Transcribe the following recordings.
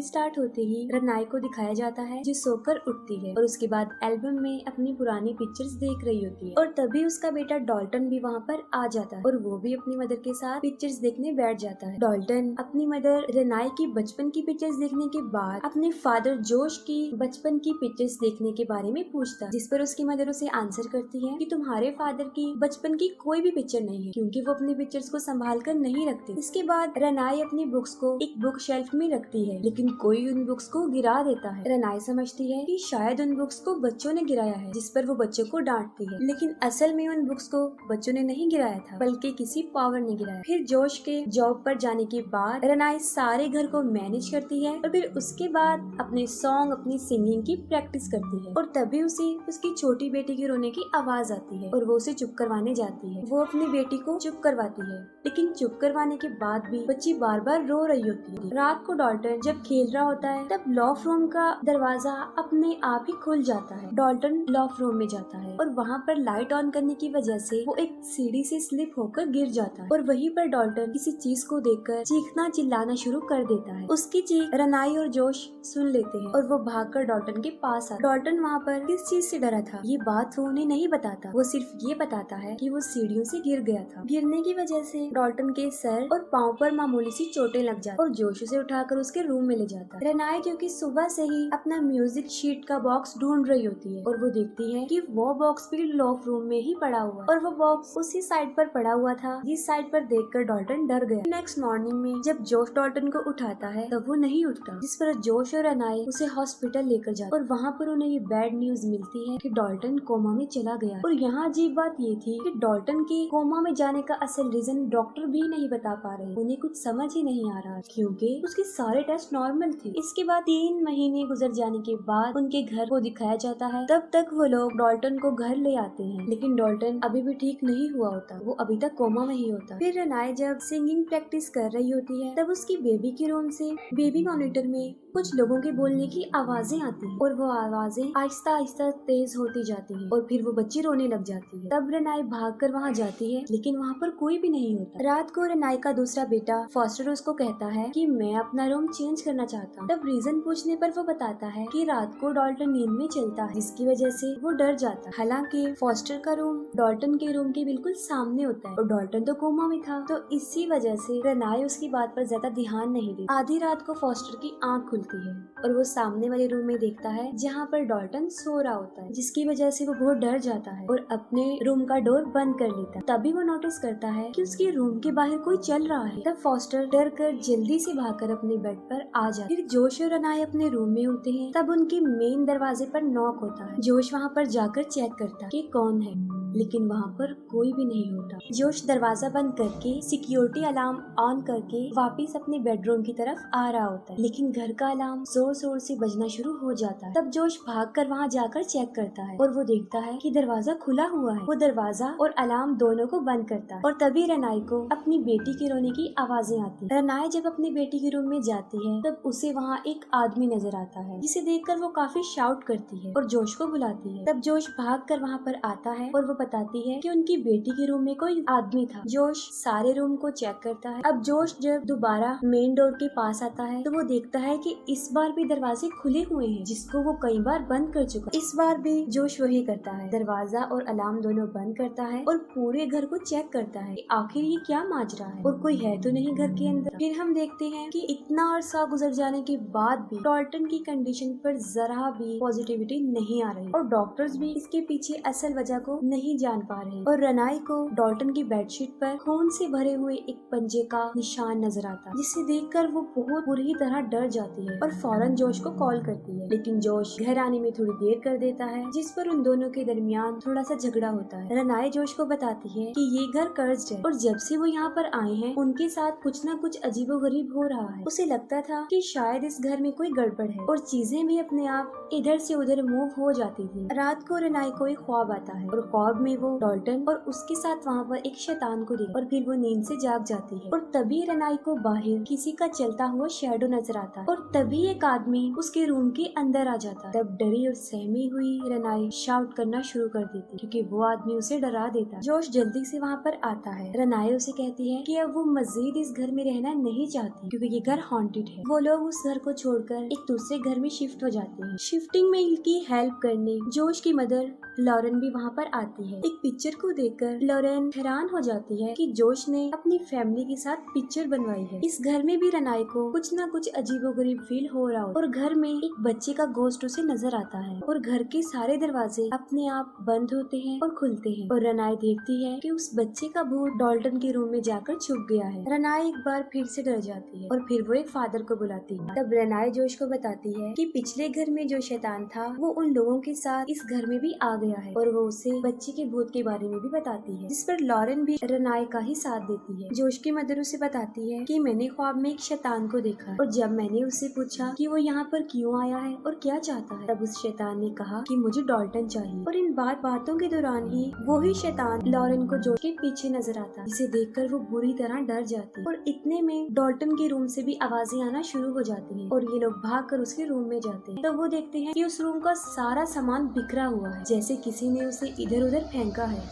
Movie start होते ही रनाई को दिखाया जाता है जो सोकर उठती है और उसके बाद एल्बम में अपनी पुरानी पिक्चर्स देख रही होती है और तभी उसका बेटा डॉल्टन भी वहाँ पर आ जाता है और वो भी अपनी मदर के साथ पिक्चर्स देखने बैठ जाता है। डॉल्टन अपनी मदर रनाई की बचपन की पिक्चर्स देखने के बाद अपने फादर जोश की बचपन की पिक्चर्स देखने के बारे में पूछता है, जिस पर उसकी मदर उसे आंसर करती है कि तुम्हारे फादर की बचपन की कोई भी पिक्चर नहीं है क्योंकि वो अपनी पिक्चर्स को संभाल कर नहीं रखते। इसके बाद रनाई अपनी बुक्स को एक बुक शेल्फ में रखती है लेकिन कोई उन बुक्स को गिरा देता है। रनाई समझती है कि शायद उन बुक्स को बच्चों ने गिराया है, जिस पर वो बच्चों को डांटती है, लेकिन असल में उन बुक्स को बच्चों ने नहीं गिराया था बल्कि किसी पावर ने गिराया। फिर जोश के जॉब पर जाने के बाद रनाई सारे घर को मैनेज करती है और फिर उसके बाद अपने सॉन्ग अपनी सिंगिंग की प्रैक्टिस करती है और तभी उसे उसकी छोटी बेटी के रोने की आवाज आती है और वो उसे चुप करवाने जाती है। वो अपनी बेटी को चुप करवाती है लेकिन चुप करवाने के बाद भी बच्ची बार बार रो रही होती है। रात को डॉल्टन जब खेल रहा होता है तब लॉफ रूम का दरवाजा अपने आप ही खुल जाता है। डॉल्टन लॉफ रूम में जाता है और वहाँ पर लाइट ऑन करने की वजह से वो एक सीढ़ी से स्लिप होकर गिर जाता है और वहीं पर डॉल्टन किसी चीज को देखकर चीखना चिल्लाना शुरू कर देता है। उसकी चीख रनाई और जोश सुन लेते हैं और वो भागकर डॉल्टन के पास आता है। डॉल्टन वहाँ पर किस चीज से डरा था ये बात वो उन्हें नहीं बताता, वो सिर्फ ये बताता है कि वो सीढ़ियों से गिर गया था। गिरने की वजह से डॉल्टन के सर और पाँव पर मामूली सी चोटें लग जाती और जोश उसे उठाकर उसके रूम में ले जाता है। रनाई जो कि सुबह से ही अपना म्यूजिक शीट का बॉक्स ढूंढ रही होती है और वो देखती है कि वो बॉक्स भी लॉफ रूम में ही पड़ा हुआ और वो बॉक्स उसी साइड पर पड़ा हुआ था जिस साइड पर देखकर डॉल्टन डर गया। नेक्स्ट मॉर्निंग में जब जोश डॉल्टन को उठाता है तब वो नहीं उठता, जिस पर जोश और रनाई उसे हॉस्पिटल लेकर जाते और वहाँ पर उन्हें ये बैड न्यूज मिलती है कि डॉल्टन कोमा में चला गया। और यहाँ अजीब बात ये थी कि डॉल्टन के कोमा में जाने का असल रीजन डॉक्टर भी नहीं बता पा रहे, उन्हें कुछ समझ ही नहीं आ रहा क्योंकि उसके सारे टेस्ट नॉर्मल थे। इसके बाद 3 महीने गुजर जाने के बाद उनके घर को दिखाया जाता है। तब तक वो लोग डॉल्टन को घर ले आते हैं लेकिन डॉल्टन अभी भी ठीक नहीं हुआ होता, वो अभी तक कोमा में ही होता। फिर रनाई जब सिंगिंग प्रैक्टिस कर रही होती है तब उसकी बेबी के रूम से बेबी मॉनिटर में कुछ लोगों के बोलने की आवाजें आती हैं और वो आवाजें आहिस्ता आहिस्ता तेज होती जाती हैं और फिर वो बच्ची रोने लग जाती है। तब रनाई भागकर वहाँ जाती है लेकिन वहाँ पर कोई भी नहीं होता। रात को रनाई का दूसरा बेटा फॉस्टर उसको कहता है कि मैं अपना रूम चेंज करना चाहता हूँ। तब रीजन पूछने पर वो बताता है कि रात को डॉल्टन नींद में चलता है जिसकी वजह से वो डर जाता है। हालांकि फॉस्टर का रूम डॉल्टन के रूम के बिल्कुल सामने होता है और डॉल्टन तो कोमा में था, तो इसी वजह से रनाई उसकी बात पर ज्यादा ध्यान नहीं देती। आधी रात को फॉस्टर की आँख खुलती है और वो सामने वाले रूम में देखता है जहाँ पर डॉल्टन सो रहा होता है, जिसकी वजह से वो बहुत डर जाता है और अपने रूम का डोर बंद कर लेता है। तभी वो नोटिस करता है कि उसके रूम के बाहर कोई चल रहा है। तब फॉस्टर डर कर जल्दी से भागकर अपने बेड पर आ जाता है। फिर जोश और रनाई अपने रूम में होते हैं। तब उनके मेन दरवाजे पर नॉक होता है। जोश वहाँ पर जाकर चेक करता है कि कौन है, लेकिन वहाँ पर कोई भी नहीं होता। जोश दरवाजा बंद करके सिक्योरिटी अलार्म ऑन करके वापस अपने बेडरूम की तरफ आ रहा होता है, लेकिन घर का अलार्म जोर जोर से बजना शुरू हो जाता है। तब जोश भागकर वहाँ जाकर चेक करता है और वो देखता है कि दरवाजा खुला हुआ है। वो दरवाजा और अलार्म दोनों को बंद करता है और तभी रनाई को अपनी बेटी के रोने की आवाजें आती है। रनाई जब अपनी बेटी के रूम में जाती है तब उसे वहाँ एक आदमी नजर आता है, जिसे देखकर वो काफी शाउट करती है और जोश को बुलाती है। तब जोश भागकर वहाँ पर आता है और वो बताती है कि उनकी बेटी के रूम में कोई आदमी था। जोश सारे रूम को चेक करता है। अब जोश जब दोबारा मेन डोर के पास आता है तो वो देखता है कि इस बार भी दरवाजे खुले हुए हैं, जिसको वो कई बार बंद कर चुका। इस बार भी जोश वही करता है, दरवाजा और अलार्म दोनों बंद करता है और पूरे घर को चेक करता है कि आखिर ये क्या माजरा है और कोई है तो नहीं घर के अंदर। फिर हम देखते हैं कि इतना अरसा गुजर जाने के बाद भी डॉल्टन की कंडीशन पर जरा भी पॉजिटिविटी नहीं आ रही और डॉक्टर्स भी इसके पीछे असल वजह को नहीं जान पा रहे। और रनाई को डॉल्टन की बेडशीट पर खून से भरे हुए एक पंजे का निशान नजर आता है, जिसे देखकर वो बहुत बुरी तरह डर जाती है और फौरन जोश को कॉल करती है, लेकिन जोश घर आने में थोड़ी देर कर देता है, जिस पर उन दोनों के दरमियान थोड़ा सा झगड़ा होता है। रनाई जोश को बताती है कि ये घर कर्ज्ड है और जब से वो यहाँ पर आए हैं उनके साथ कुछ न कुछ अजीबोगरीब हो रहा है। उसे लगता था कि शायद इस घर में कोई गड़बड़ है और चीजें भी अपने आप इधर से उधर मूव हो जाती थी। रात को रनाई को एक ख्वाब आता है और ख्वाब में वो डॉल्टन और उसके साथ वहाँ पर एक शैतान को देखा और फिर वो नींद से जाग जाती है। और तभी रेनाई को बाहर किसी का चलता हुआ शैडो नजर आता है और तभी एक आदमी उसके रूम के अंदर आ जाता है। तब डरी और सहमी हुई रेनाई शाउट करना शुरू कर देती क्योंकि वो आदमी उसे डरा देता है। जोश जल्दी से वहाँ पर आता है। रेनाई उसे कहती है कि अब वो मजीद इस घर में रहना नहीं चाहती क्योंकि ये घर हॉन्टेड है। वो लोग उस घर को छोड़कर एक दूसरे घर में शिफ्ट हो जाते हैं। शिफ्टिंग में इनकी हेल्प करने जोश की मदर लॉरेन भी वहाँ पर आती है। एक पिक्चर को देखकर लॉरेन हैरान हो जाती है कि जोश ने अपनी फैमिली के साथ पिक्चर बनवाई है। इस घर में भी रेनाई को कुछ न कुछ अजीबोगरीब फील हो रहा हो और घर में एक बच्चे का गोश्त उसे नजर आता है और घर के सारे दरवाजे अपने आप बंद होते हैं और खुलते हैं और रेनाई देखती है कि उस बच्चे का भूत डॉल्टन के रूम में जाकर छुप गया है। रेनाई एक बार फिर से डर जाती है और फिर वो एक फादर को बुलाती है। तब रेनाई जोश को बताती है कि पिछले घर में जो शैतान था वो उन लोगों के साथ इस घर में भी आ गया है और वो उसे बच्चे के भूत के बारे में भी बताती है, जिस पर लॉरेन भी रेनाई का ही साथ देती है। जोश की मदर उसे बताती है कि मैंने ख्वाब में एक शैतान को देखा और जब मैंने उससे पूछा कि वो यहाँ पर क्यों आया है और क्या चाहता है, तब उस शैतान ने कहा कि मुझे डॉल्टन चाहिए। और इन बातों के दौरान ही वो ही शैतान लॉरेन को जोश के पीछे नजर आता, जिसे देखकर वो बुरी तरह डर जाती और इतने में डॉल्टन के रूम से भी आवाजें आना शुरू हो जाती हैं और ये लोग भागकर उसके रूम में जाते हैं। तब वो देखते हैं कि उस रूम का सारा सामान बिखरा हुआ है, जैसे किसी ने उसे इधर उधर फेंका है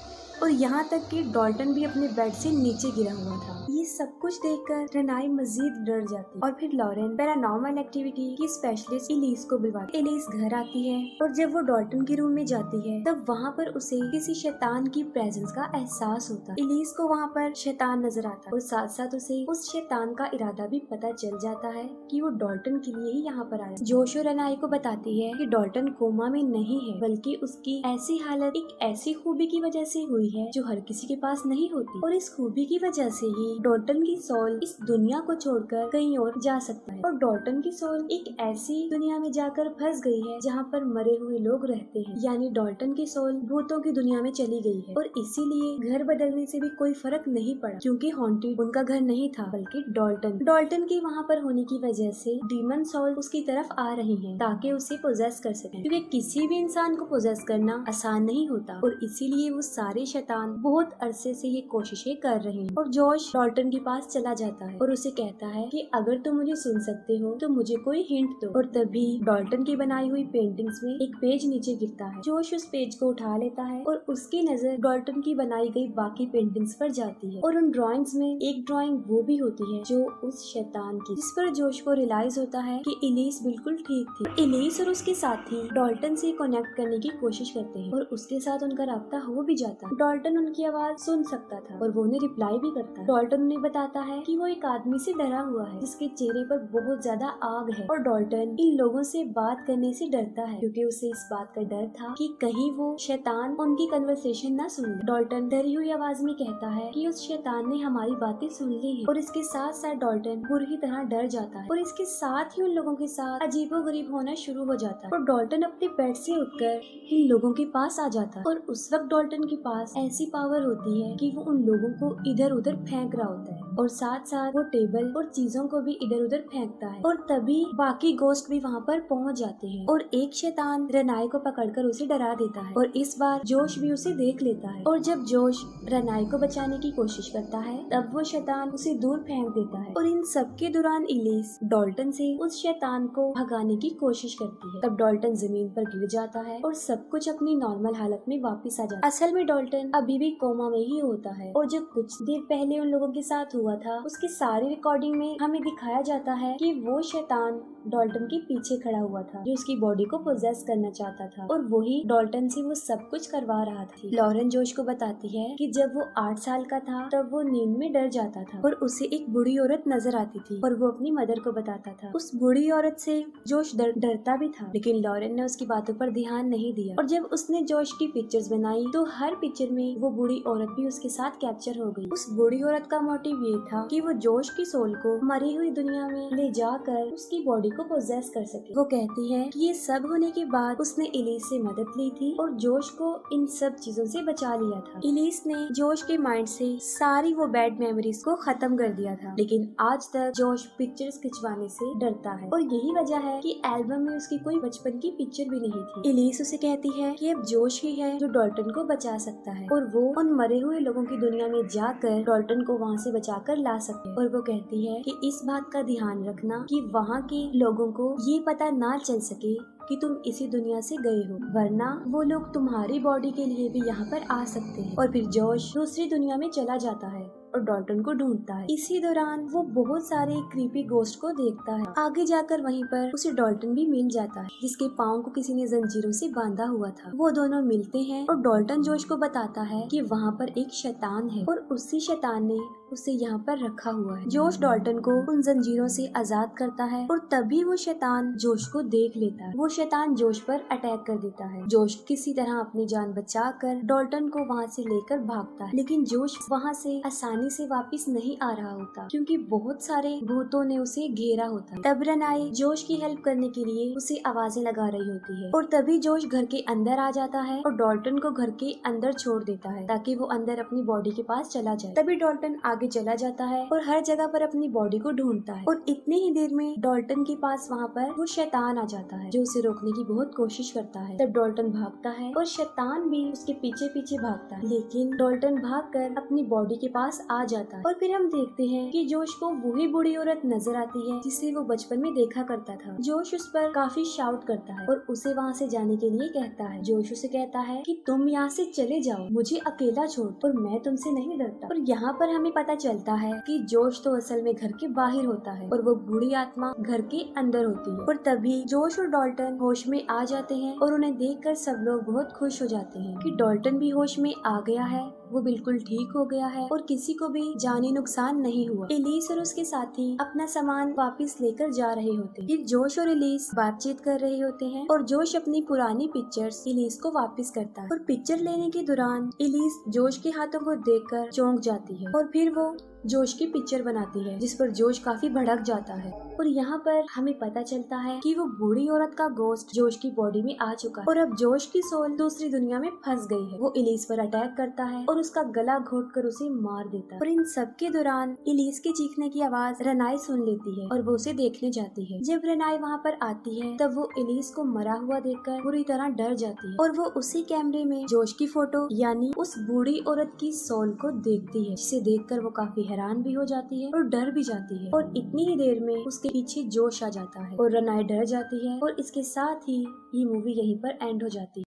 और यहाँ तक कि डॉल्टन भी अपने बेड से नीचे गिरा हुआ था। ये सब कुछ देखकर रेनाई मजीद डर जाती और फिर लॉरेन पैरानॉर्मल एक्टिविटी की स्पेशलिस्ट एलिस को बुलवाती। एलिस घर आती है और जब वो डॉल्टन के रूम में जाती है तब वहाँ पर उसे किसी शैतान की प्रेजेंस का एहसास होता है। एलिस को वहाँ पर शैतान नजर आता है और साथ साथ उसे उस शैतान का इरादा भी पता चल जाता है कि वो डॉल्टन के लिए ही यहाँ पर आया। जोश और रेनाई को बताती है कि डॉल्टन कोमा में नहीं है बल्कि उसकी ऐसी हालत एक ऐसी खूबी की वजह से हुई है जो हर किसी के पास नहीं होती और इस खूबी की वजह से ही डॉल्टन की सोल इस दुनिया को छोड़कर कहीं और जा सकता है और डॉल्टन की सोल एक ऐसी दुनिया में जाकर फंस गई है जहाँ पर मरे हुए लोग रहते हैं, यानी डॉल्टन की सोल भूतों की दुनिया में चली गई है और इसीलिए घर बदलने से भी कोई फर्क नहीं पड़ा क्योंकि हॉन्टेड उनका घर नहीं था बल्कि डॉल्टन के वहाँ पर होने की वजह से डीमन सोल उसकी तरफ आ रही है ताकि उसे पोजेस कर सके क्योंकि किसी भी इंसान को पोजेस करना आसान नहीं होता और इसीलिए वो सारे शैतान बहुत अरसे से ये कोशिशें कर रहे हैं। और जोश डॉल्टन के पास चला जाता है और उसे कहता है कि अगर तुम मुझे सुन सकते हो तो मुझे कोई हिंट दो और तभी डॉल्टन की बनाई हुई पेंटिंग्स में एक पेज नीचे गिरता है। जोश उस पेज को उठा लेता है और उसकी नजर डॉल्टन की बनाई गई बाकी पेंटिंग्स पर जाती है और उन ड्राइंग्स में एक ड्राइंग वो भी होती है जो उस शैतान की, जिस पर जोश को रियलाइज होता है कि एलिस बिल्कुल ठीक थी। एलिस और उसके साथी डॉल्टन से कनेक्ट करने की कोशिश करते हैं और उसके साथ उनका राब्ता हो भी जाता है। डॉल्टन उनकी आवाज सुन सकता था और वो उन्हें रिप्लाई भी करता है। डॉल्टन उन्हें बताता है कि वो एक आदमी से डरा हुआ है जिसके चेहरे पर बहुत ज्यादा आग है और डॉल्टन इन लोगों से बात करने से डरता है क्योंकि उसे इस बात का डर था कि कहीं वो शैतान उनकी कन्वर्सेशन ना सुन ले। डॉल्टन डरी हुई आवाज में कहता है कि उस शैतान ने हमारी बातें सुन ली है और इसके साथ साथ डॉल्टन बुरी तरह डर जाता है और इसके साथ ही उन लोगों के साथ अजीबोगरीब होना शुरू हो जाता है और डॉल्टन अपने बेड से उठकर इन लोगों के पास आ जाता है और उस वक्त डॉल्टन के पास ऐसी पावर होती है कि वो उन लोगों को इधर उधर फेंक रहा होता है और साथ साथ वो टेबल और चीजों को भी इधर उधर फेंकता है और तभी बाकी गोस्ट भी वहाँ पर पहुँच जाते हैं और एक शैतान रेनाई को पकड़कर उसे डरा देता है और इस बार जोश भी उसे देख लेता है और जब जोश रेनाई को बचाने की कोशिश करता है तब वो शैतान उसे दूर फेंक देता है और इन सब के दौरान एलिस डॉल्टन से उस शैतान को भगाने की कोशिश करती है। तब डॉल्टन जमीन पर गिर जाता है और सब कुछ अपनी नॉर्मल हालत में वापस आ जाता है। असल में डॉल्टन अभी भी कोमा में ही होता है और जो कुछ देर पहले उन लोगों के साथ हुआ था उसकी सारी रिकॉर्डिंग में हमें दिखाया जाता है कि वो शैतान डॉल्टन के पीछे खड़ा हुआ था जो उसकी बॉडी को पोजेस करना चाहता था और वही डॉल्टन से वो सब कुछ करवा रहा था। लॉरेन जोश को बताती है कि जब वो 8 साल का था तब वो नींद में डर जाता था और उसे एक बूढ़ी औरत नजर आती थी और वो अपनी मदर को बताता था। उस बूढ़ी औरत से जोश डरता भी था लेकिन लॉरेन ने उसकी बातों पर ध्यान नहीं दिया और जब उसने जोश की पिक्चर्स बनाई तो हर पिक्चर में वो बूढ़ी औरत भी उसके साथ कैप्चर हो गई। उस बूढ़ी औरत का मोटिव ये था कि वो जोश की सोल को मरी हुई दुनिया में ले जाकर उसकी बॉडी बॉडी को पोजेस कर सके। वो कहती है कि ये सब होने के बाद उसने एलिस से मदद ली थी और जोश को इन सब चीजों से बचा लिया था। एलिस ने जोश के माइंड से सारी वो बैड मेमोरीज को खत्म कर दिया था, लेकिन आज तक जोश पिक्चर्स खिंचवाने से डरता है और यही वजह है कि एल्बम में उसकी कोई बचपन की पिक्चर भी नहीं थी। एलिस उसे कहती है कि अब जोश ही है जो डॉल्टन को बचा सकता है और वो उन मरे हुए लोगों की दुनिया में जाकर डॉल्टन को वहाँ से बचाकर ला सकते हैं। और वो कहती है कि इस बात का ध्यान रखना कि वहाँ के लोगों को ये पता ना चल सके कि तुम इसी दुनिया से गए हो, वरना वो लोग तुम्हारी बॉडी के लिए भी यहाँ पर आ सकते हैं। और फिर जोश दूसरी दुनिया में चला जाता है और डॉल्टन को ढूंढता है। इसी दौरान वो बहुत सारे क्रीपी गोस्ट को देखता है। आगे जाकर वहीं पर उसे डॉल्टन भी मिल जाता है, जिसके पाँव को किसी ने जंजीरों से बांधा हुआ था। वो दोनों मिलते हैं और डॉल्टन जोश को बताता है कि वहाँ पर एक शैतान है और उसी शैतान ने उसे यहाँ पर रखा हुआ है। जोश डॉल्टन को उन जंजीरों से आजाद करता है और तभी वो शैतान जोश को देख लेता है। वो शैतान जोश पर अटैक कर देता है। जोश किसी तरह अपनी जान बचाकर डॉल्टन को वहाँ से लेकर भागता है, लेकिन जोश वहाँ से आसानी से वापस नहीं आ रहा होता क्योंकि बहुत सारे भूतों ने उसे घेरा होता है। तब रेनाई जोश की हेल्प करने के लिए उसे आवाजें लगा रही होती है और तभी जोश घर के अंदर आ जाता है और डॉल्टन को घर के अंदर छोड़ देता है ताकि वो अंदर अपनी बॉडी के पास चला जाए। तभी डॉल्टन आगे चला जाता है और हर जगह पर अपनी बॉडी को ढूंढता है और इतनी ही देर में डॉल्टन के पास वहाँ पर वो शैतान आ जाता है जो उसे रोकने की बहुत कोशिश करता है। तब डॉल्टन भागता है और शैतान भी उसके पीछे पीछे भागता है, लेकिन डॉल्टन भागकर अपनी बॉडी के पास आ जाता है और फिर हम देखते हैं कि जोश को वही बूढ़ी औरत नजर आती है जिसे वो बचपन में देखा करता था। जोश उस पर काफी शाउट करता है और उसे वहाँ से जाने के लिए कहता है। जोश उसे कहता है कि तुम यहाँ से चले जाओ, मुझे अकेला छोड़, और मैं तुमसे नहीं डरता। और यहाँ पर हमें पता चलता है कि जोश तो असल में घर के बाहर होता है और वो बूढ़ी आत्मा घर के अंदर होती है। और तभी जोश और डॉल्टन होश में आ जाते हैं और उन्हें देखकर सब लोग बहुत खुश हो जाते हैं कि डॉल्टन भी होश में आ गया है, वो बिल्कुल ठीक हो गया है और किसी को भी जानी नुकसान नहीं हुआ। एलिस और उसके साथी अपना सामान वापस लेकर जा रहे होते हैं। फिर जोश और एलिस बातचीत कर रहे होते हैं और जोश अपनी पुरानी पिक्चर्स एलिस को वापस करता है और पिक्चर लेने के दौरान एलिस जोश के हाथों को देखकर चौंक जाती है और फिर वो जोश की पिक्चर बनाती है जिस पर जोश काफी भड़क जाता है। और यहाँ पर हमें पता चलता है कि वो बूढ़ी औरत का गोश्त जोश की बॉडी में आ चुका है और अब जोश की सोल दूसरी दुनिया में फंस गई है। वो एलिस पर अटैक करता है और उसका गला घोटकर उसे मार देता है। और इन सब के दौरान एलिस के चीखने की आवाज रेनाई सुन लेती है और वो उसे देखने जाती है। जब रेनाई वहाँ पर आती है तब वो एलिस को मरा हुआ देखकर पूरी तरह डर जाती है और वो उसी कैमरे में जोश की फोटो यानी उस बूढ़ी औरत की सोल को देखती है, जिसे देखकर वो काफी हैरान भी हो जाती है और डर भी जाती है। और इतनी ही देर में उसके पीछे जोश आ जाता है और रेनाई डर जाती है और इसके साथ ही ये मूवी यहीं पर एंड हो जाती है।